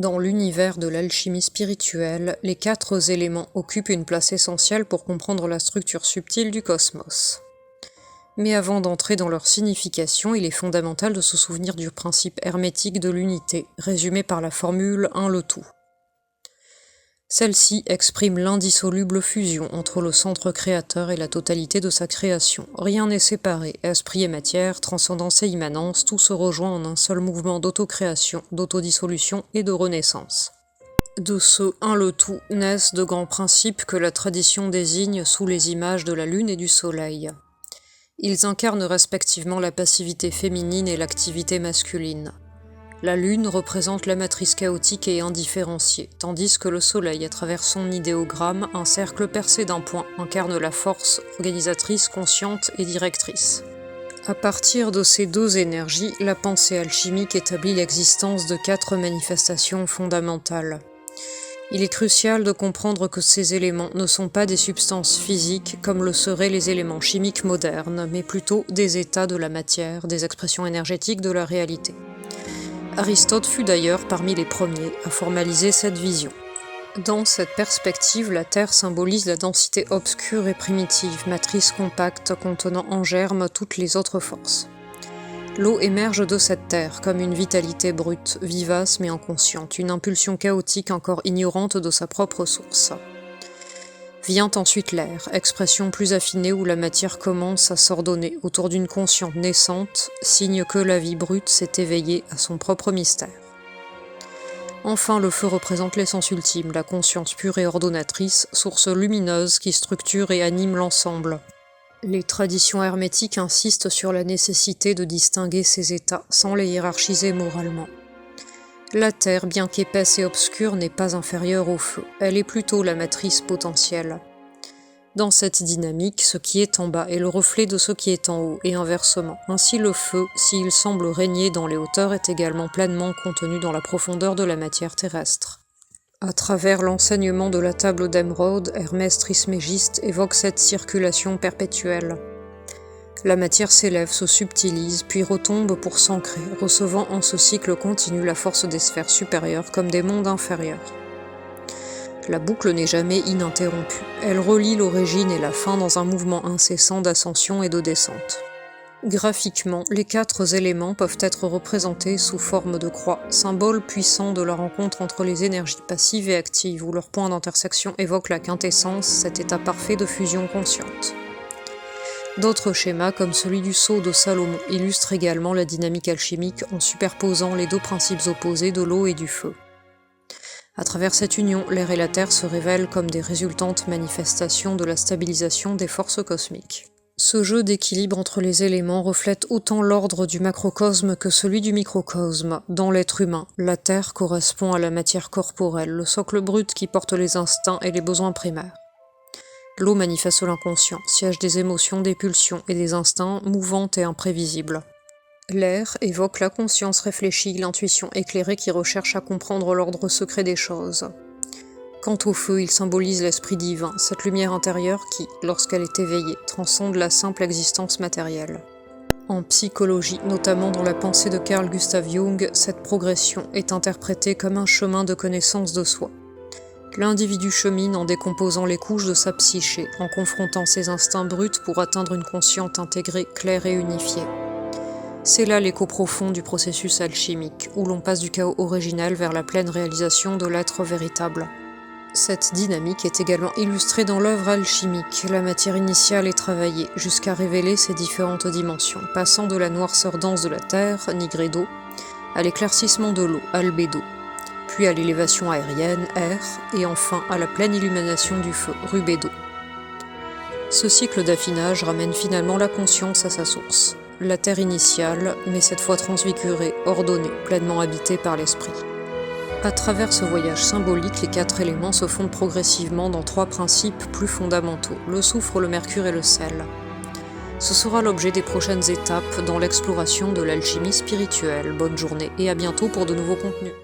Dans l'univers de l'alchimie spirituelle, les 4 éléments occupent une place essentielle pour comprendre la structure subtile du cosmos. Mais avant d'entrer dans leur signification, il est fondamental de se souvenir du principe hermétique de l'unité, résumé par la formule 1 le tout. Celle-ci exprime l'indissoluble fusion entre le centre créateur et la totalité de sa création. Rien n'est séparé, esprit et matière, transcendance et immanence, tout se rejoint en un seul mouvement d'autocréation, d'autodissolution et de renaissance. De ce un le tout naissent de grands principes que la tradition désigne sous les images de la lune et du soleil. Ils incarnent respectivement la passivité féminine et l'activité masculine. La lune représente la matrice chaotique et indifférenciée, tandis que le soleil, à travers son idéogramme, un cercle percé d'un point, incarne la force organisatrice, consciente et directrice. À partir de ces 2 énergies, la pensée alchimique établit l'existence de 4 manifestations fondamentales. Il est crucial de comprendre que ces éléments ne sont pas des substances physiques comme le seraient les éléments chimiques modernes, mais plutôt des états de la matière, des expressions énergétiques de la réalité. Aristote fut d'ailleurs parmi les premiers à formaliser cette vision. Dans cette perspective, la Terre symbolise la densité obscure et primitive, matrice compacte contenant en germe toutes les autres forces. L'eau émerge de cette terre comme une vitalité brute, vivace mais inconsciente, une impulsion chaotique encore ignorante de sa propre source. Vient ensuite l'air, expression plus affinée où la matière commence à s'ordonner autour d'une conscience naissante, signe que la vie brute s'est éveillée à son propre mystère. Enfin, le feu représente l'essence ultime, la conscience pure et ordonnatrice, source lumineuse qui structure et anime l'ensemble. Les traditions hermétiques insistent sur la nécessité de distinguer ces états sans les hiérarchiser moralement. La terre, bien qu'épaisse et obscure, n'est pas inférieure au feu, elle est plutôt la matrice potentielle. Dans cette dynamique, ce qui est en bas est le reflet de ce qui est en haut, et inversement. Ainsi le feu, s'il semble régner dans les hauteurs, est également pleinement contenu dans la profondeur de la matière terrestre. À travers l'enseignement de la table d'émeraude, Hermès Trismégiste évoque cette circulation perpétuelle. La matière s'élève, se subtilise, puis retombe pour s'ancrer, recevant en ce cycle continu la force des sphères supérieures comme des mondes inférieurs. La boucle n'est jamais ininterrompue. Elle relie l'origine et la fin dans un mouvement incessant d'ascension et de descente. Graphiquement, les 4 éléments peuvent être représentés sous forme de croix, symbole puissant de la rencontre entre les énergies passives et actives, où leur point d'intersection évoque la quintessence, cet état parfait de fusion consciente. D'autres schémas, comme celui du sceau de Salomon, illustrent également la dynamique alchimique en superposant les 2 principes opposés de l'eau et du feu. À travers cette union, l'air et la terre se révèlent comme des résultantes manifestations de la stabilisation des forces cosmiques. Ce jeu d'équilibre entre les éléments reflète autant l'ordre du macrocosme que celui du microcosme. Dans l'être humain, la terre correspond à la matière corporelle, le socle brut qui porte les instincts et les besoins primaires. L'eau manifeste l'inconscient, siège des émotions, des pulsions et des instincts mouvants et imprévisibles. L'air évoque la conscience réfléchie, l'intuition éclairée qui recherche à comprendre l'ordre secret des choses. Quant au feu, il symbolise l'esprit divin, cette lumière intérieure qui, lorsqu'elle est éveillée, transcende la simple existence matérielle. En psychologie, notamment dans la pensée de Carl Gustav Jung, cette progression est interprétée comme un chemin de connaissance de soi. L'individu chemine en décomposant les couches de sa psyché, en confrontant ses instincts bruts pour atteindre une conscience intégrée, claire et unifiée. C'est là l'écho profond du processus alchimique, où l'on passe du chaos originel vers la pleine réalisation de l'être véritable. Cette dynamique est également illustrée dans l'œuvre alchimique. La matière initiale est travaillée jusqu'à révéler ses différentes dimensions, passant de la noirceur dense de la terre, nigredo, à l'éclaircissement de l'eau, albédo, puis à l'élévation aérienne, air, et enfin à la pleine illumination du feu, rubédo. Ce cycle d'affinage ramène finalement la conscience à sa source, la terre initiale, mais cette fois transfigurée, ordonnée, pleinement habitée par l'esprit. À travers ce voyage symbolique, les 4 éléments se fondent progressivement dans 3 principes plus fondamentaux, le soufre, le mercure et le sel. Ce sera l'objet des prochaines étapes dans l'exploration de l'alchimie spirituelle. Bonne journée et à bientôt pour de nouveaux contenus.